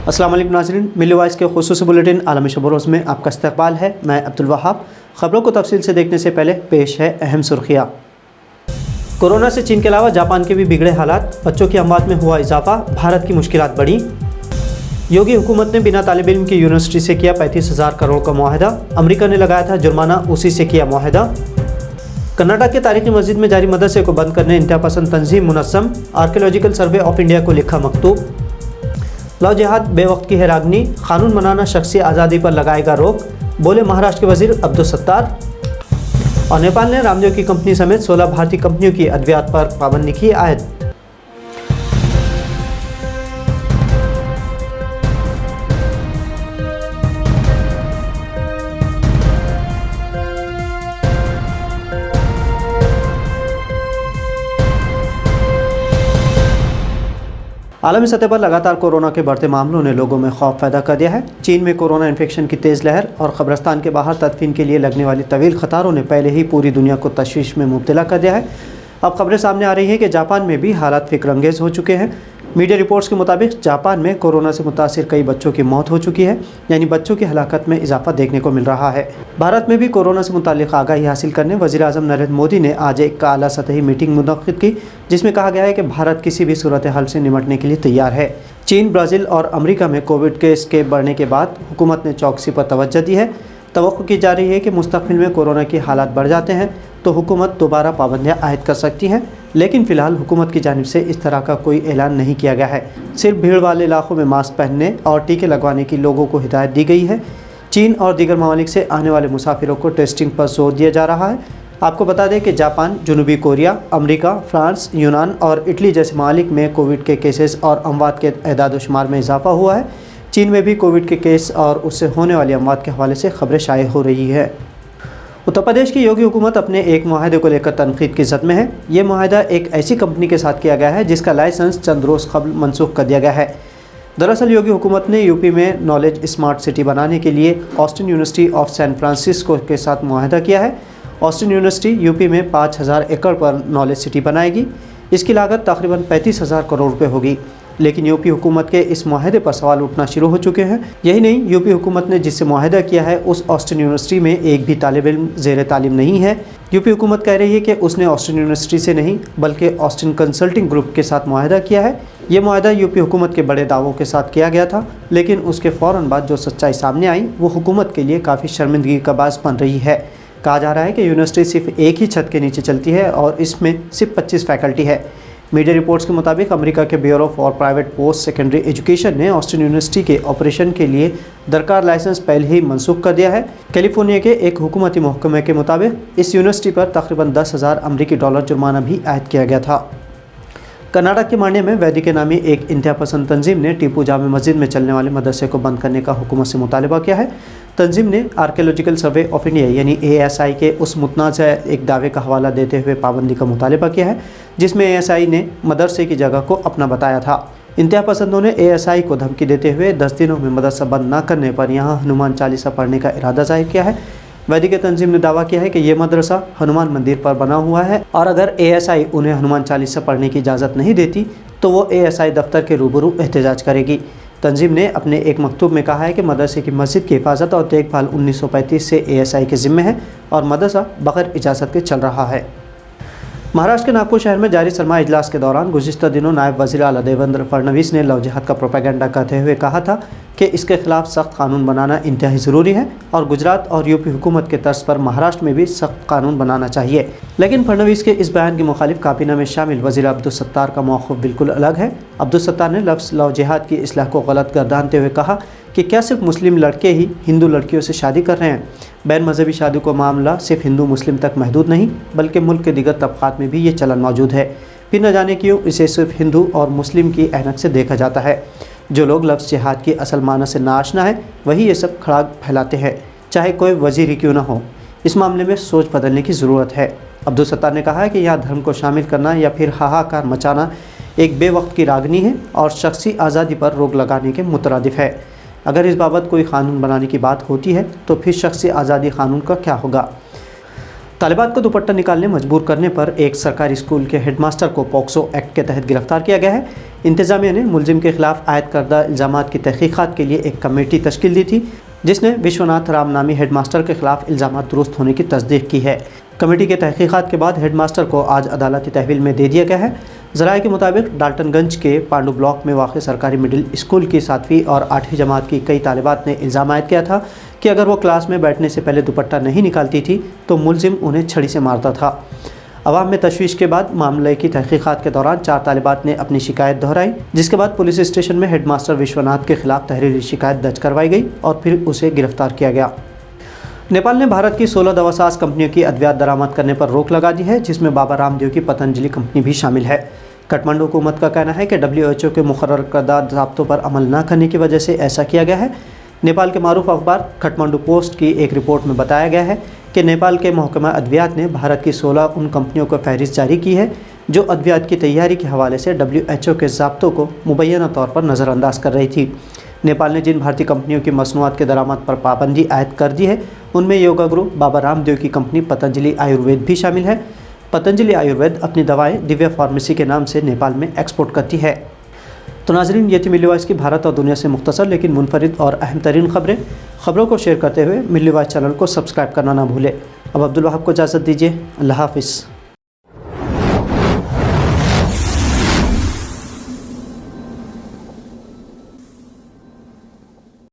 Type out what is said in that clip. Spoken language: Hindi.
अस्सलाम वालेकुम नाज़रीन, मिल्ली वॉइस के खुसूसी बुलेटिन आलमी शब-ओ-रोज़ में आपका इस्तकबाल है। मैं अब्दुल वहाब। ख़बरों को तफसील से देखने से पहले पेश है अहम सुर्खियाँ। कोरोना से चीन के अलावा जापान के भी बिगड़े हालात, बच्चों की अमवात में हुआ इजाफा, भारत की मुश्किलात बढ़ी। योगी हुकूमत ने बिना तालिब इल्म की यूनिवर्सिटी से किया 35,000 करोड़ का मुआहदा, अमरीका ने लगाया था जुर्माना, उसी से किया मुआहदा। कर्नाटक के तारीखी मस्जिद में जारी मदरसे को बंद करने इंतहा पसंद तंजीम मुनज़्ज़म, आर्कियोलॉजिकल सर्वे ऑफ इंडिया को लिखा मकतूब। लव जिहाद बेवक्त की है रागनी, कानून बनाना शख्सी आज़ादी पर लगाएगा रोक, बोले महाराष्ट्र के वजीर अब्दुल सत्तार। और नेपाल ने रामदेव की कंपनी समेत 16 भारतीय कंपनियों की अद्वियात पर पाबंदी की आयद। आलमी सतह पर लगातार कोरोना के बढ़ते मामलों ने लोगों में खौफ पैदा कर दिया है। चीन में कोरोना इन्फेक्शन की तेज़ लहर और कब्रिस्तान के बाहर तदफीन के लिए लगने वाली तवील कतारों ने पहले ही पूरी दुनिया को तशवीश में मुब्तला कर दिया है। अब खबरें सामने आ रही हैं कि जापान में भी हालात फिक्रंगेज़ हो चुके हैं। मीडिया रिपोर्ट्स के मुताबिक जापान में कोरोना से मुतासिर कई बच्चों की मौत हो चुकी है, यानी बच्चों की हलाकत में इजाफा देखने को मिल रहा है। भारत में भी कोरोना से मुतालिक आगाही हासिल करने वज़ीर आज़म नरेंद्र मोदी ने आज एक आला सतही मीटिंग मुनक़्क़िद की, जिसमें कहा गया है कि भारत किसी भी सूरत हाल से निपटने के लिए तैयार है। चीन, ब्राज़ील और अमेरिका में कोविड केस के बढ़ने के बाद हुकूमत ने चौकसी पर तवज्जो दी है। तवक्को की जा रही है कि मुस्तक़बिल में कोरोना की हालात बढ़ जाते हैं तो हुकूमत दोबारा पाबंदियाँ आयद कर सकती हैं, लेकिन फ़िलहाल हुकूमत की जानिब से इस तरह का कोई ऐलान नहीं किया गया है। सिर्फ भीड़ वाले इलाकों में मास्क पहनने और टीके लगवाने की लोगों को हिदायत दी गई है। चीन और दीगर ममालिक से आने वाले मुसाफिरों को टेस्टिंग पर जोर दिया जा रहा है। आपको बता दें कि जापान, जनूबी कोरिया, अमेरिका, फ्रांस, यूनान और इटली जैसे ममालिक में कोविड के केसेस और अमवात के एदाद शुमार में इजाफा हुआ है। चीन में भी कोविड के केस और उससे होने वाली अमवात के हवाले से खबरें शाये हो रही है। उत्तर प्रदेश की योगी हुकूमत अपने एक मुआहदे को लेकर तनकीद की जद में है। ये मुआहदा एक ऐसी कंपनी के साथ किया गया है जिसका लाइसेंस चंद रोज़ कबल मनसूख कर दिया गया है। दरअसल योगी हुकूमत ने यूपी में नॉलेज स्मार्ट सिटी बनाने के लिए Austin university of San Francisco के साथ मुआहदा किया है। ऑस्टिन यूनिवर्सिटी यूपी में 5,000 एकड़ पर नॉलेज सिटी बनाएगी। इसकी लागत तकरीबन 35,000 करोड़ रुपये होगी। लेकिन यूपी हुकूमत के इस मुआहदे पर सवाल उठना शुरू हो चुके हैं। यही नहीं, यूपी हुकूमत ने जिससे मुआहदा किया है उस ऑस्टिन यूनिवर्सिटी में एक भी तालिब इल्म ज़ेर तालीम नहीं है। यूपी हुकूमत कह रही है कि उसने ऑस्टिन यूनिवर्सिटी से नहीं बल्कि ऑस्टिन कंसल्टिंग ग्रुप के साथ मुआहदा किया है। ये मुआहदा यूपी हुकूमत के बड़े दावों के साथ किया गया था, लेकिन उसके फ़ौरन बाद जो सच्चाई सामने आई वो हुकूमत के लिए काफ़ी शर्मिंदगी का बायस बन रही है। कहा जा रहा है कि यूनिवर्सिटी सिर्फ एक ही छत के नीचे चलती है और इसमें सिर्फ 25 फैकल्टी है। मीडिया रिपोर्ट्स के मुताबिक अमेरिका के bureau for private post secondary education ने ऑस्टिन यूनिवर्सिटी के ऑपरेशन के लिए दरकार लाइसेंस पहले ही मनसूख कर दिया है। कैलिफोर्निया के एक हुकूमती महकमे के मुताबिक इस यूनिवर्सिटी पर तकरीबन 10,000 अमरीकी डॉलर जुर्माना भी आयद किया गया था। कर्नाटक के मांड्या में वैदी के नामी एक इंतहा पसंद तंजीम ने टीपू जामे मस्जिद में चलने वाले मदरसे को बंद करने का हुकूमत से मुतालबा किया है। तंजीम ने आर्कियोलॉजिकल सर्वे ऑफ इंडिया यानी ASI के उस मुतनाज़ा एक दावे का हवाला देते हुए पाबंदी का मुतालबा किया है, जिसमें ASI ने मदरसे की जगह को अपना बताया था। इंतहा पसंदों ने ASI को धमकी देते हुए 10 दिनों में मदरसा बंद न करने पर यहाँ हनुमान चालीसा पढ़ने का इरादा जाहिर किया है। वैदी के तंजीम ने दावा किया है कि यह मदरसा हनुमान मंदिर पर बना हुआ है और अगर ASI उन्हें हनुमान चालीसा पढ़ने की इजाज़त नहीं देती तो वो ASI दफ्तर के रूबरू एहतजाज करेगी। तंजीम ने अपने एक मकतूब में कहा है कि मदरसे की मस्जिद की हिफाजत और देखभाल 1935 से ASI के ज़िम्मे है और मदरसा बगैर इजाज़त के चल रहा है। महाराष्ट्र के नागपुर शहर में जारी सरमाया इजलास के दौरान गुज़िश्ता दिनों नायब वज़ीर आला देवेंद्र फडणवीस ने लव जिहाद का प्रोपेगेंडा करते हुए कहा था कि इसके खिलाफ सख्त कानून बनाना इंतहाई ज़रूरी है और गुजरात और यूपी हुकूमत के तर्ज पर महाराष्ट्र में भी सख्त कानून बनाना चाहिए। लेकिन फडणवीस के इस बयान के मुखालिफ काबीना में शामिल वज़ीर अब्दुल सत्तार का मौक़िफ़ बिल्कुल अलग है। अब्दुल सत्तार ने लफ्ज़ लव जिहाद की इस्लाह को गलत गर्दानते हुए कहा कि क्या सिर्फ मुस्लिम लड़के ही हिंदू लड़कियों से शादी कर रहे हैं? बैन मजहबी शादी का मामला सिर्फ हिंदू मुस्लिम तक महदूद नहीं बल्कि मुल्क के दीगर तबक़ात में भी ये चलन मौजूद है। फिर न जाने क्यों इसे सिर्फ हिंदू और मुस्लिम की ऐनक से देखा जाता है। जो लोग लफ्ज़ जिहाद की असल माना से नाआशना है वही ये सब खड़ाक फैलाते हैं, चाहे कोई वज़ीर ही क्यों ना हो। इस मामले में सोच बदलने की ज़रूरत है। अब्दुल सत्तार ने कहा है कि यहाँ धर्म को शामिल करना या फिर हाहाकार मचाना एक बेवक्त की रागनी है और शख्सी आज़ादी पर रोक लगाने के मुतरादिफ है। अगर इस बाबत कोई कानून बनाने की बात होती है तो फिर शख्सी आज़ादी कानून का क्या होगा? तालिबात को दुपट्टा निकालने मजबूर करने पर एक सरकारी स्कूल के हेडमास्टर को पॉक्सो एक्ट के तहत गिरफ्तार किया गया है। इंतज़ामिया ने मुलजिम के खिलाफ आयद करदा इल्ज़ामात की तहकीक़ात के लिए एक कमेटी तश्कील दी थी, जिसने विश्वनाथ राम नामी हेडमास्टर के खिलाफ इल्ज़ामात दुरुस्त होने की तस्दीक की है। कमेटी के तहकीक़ात के बाद हेडमास्टर को आज अदालती तहवील में दे दिया गया है। ज़राए के मुताबिक डाल्टनगंज के पांडु ब्लॉक में वाक़ सरकारी मिडिल स्कूल की 7वीं और 8वीं जमात की कई तालिबात ने इल्ज़ाम आयद किया था कि अगर वो क्लास में बैठने से पहले दुपट्टा नहीं निकालती थी तो मुलजिम उन्हें छड़ी से मारता था। अवाम में तशवीश के बाद मामले की तहकीक़ात के दौरान 4 तालिबात ने अपनी शिकायत दोहराई, जिसके बाद पुलिस स्टेशन में हेडमास्टर विश्वनाथ के खिलाफ तहरीरी शिकायत दर्ज करवाई गई और फिर उसे गिरफ्तार किया गया। नेपाल ने भारत की 16 दवासाज कंपनियों की अद्वियात दरामद करने पर रोक लगा दी है, जिसमें बाबा रामदेव की पतंजलि कंपनी भी शामिल है। काठमांडू हुकूमत का कहना है कि WHO के मुकर्रर करदा ज़ाब्तों पर अमल न करने की वजह से ऐसा किया गया है। नेपाल के मारूफ अखबार काठमांडू पोस्ट की एक रिपोर्ट में बताया गया है कि नेपाल के महकमा अद्वियात ने भारत की 16 उन कंपनियों को फहरिस्त जारी की है जो अद्वियात की तैयारी के हवाले से WHO के ज़ाब्तों को मुबैना तौर पर नज़रअंदाज कर रही थी। नेपाल ने जिन भारतीय कंपनियों की मसनूआत के दरामद पर पाबंदी आयद कर दी है, उनमें योगा ग्रुप, बाबा रामदेव की कंपनी पतंजलि आयुर्वेद भी शामिल है। पतंजलि आयुर्वेद अपनी दवाएं दिव्या फार्मेसी के नाम से नेपाल में एक्सपोर्ट करती है। तो नाज़रीन, ये थी मिल्ली वॉइस की भारत और दुनिया से मुख्तसर लेकिन मुनफरिद और अहम तरीन खबरों को शेयर करते हुए मिल्ली वॉइस चैनल को सब्सक्राइब करना ना भूलें। अब अब्दुल वहाब को इजाज़त दीजिए। अल्लाह हाफ़िज़।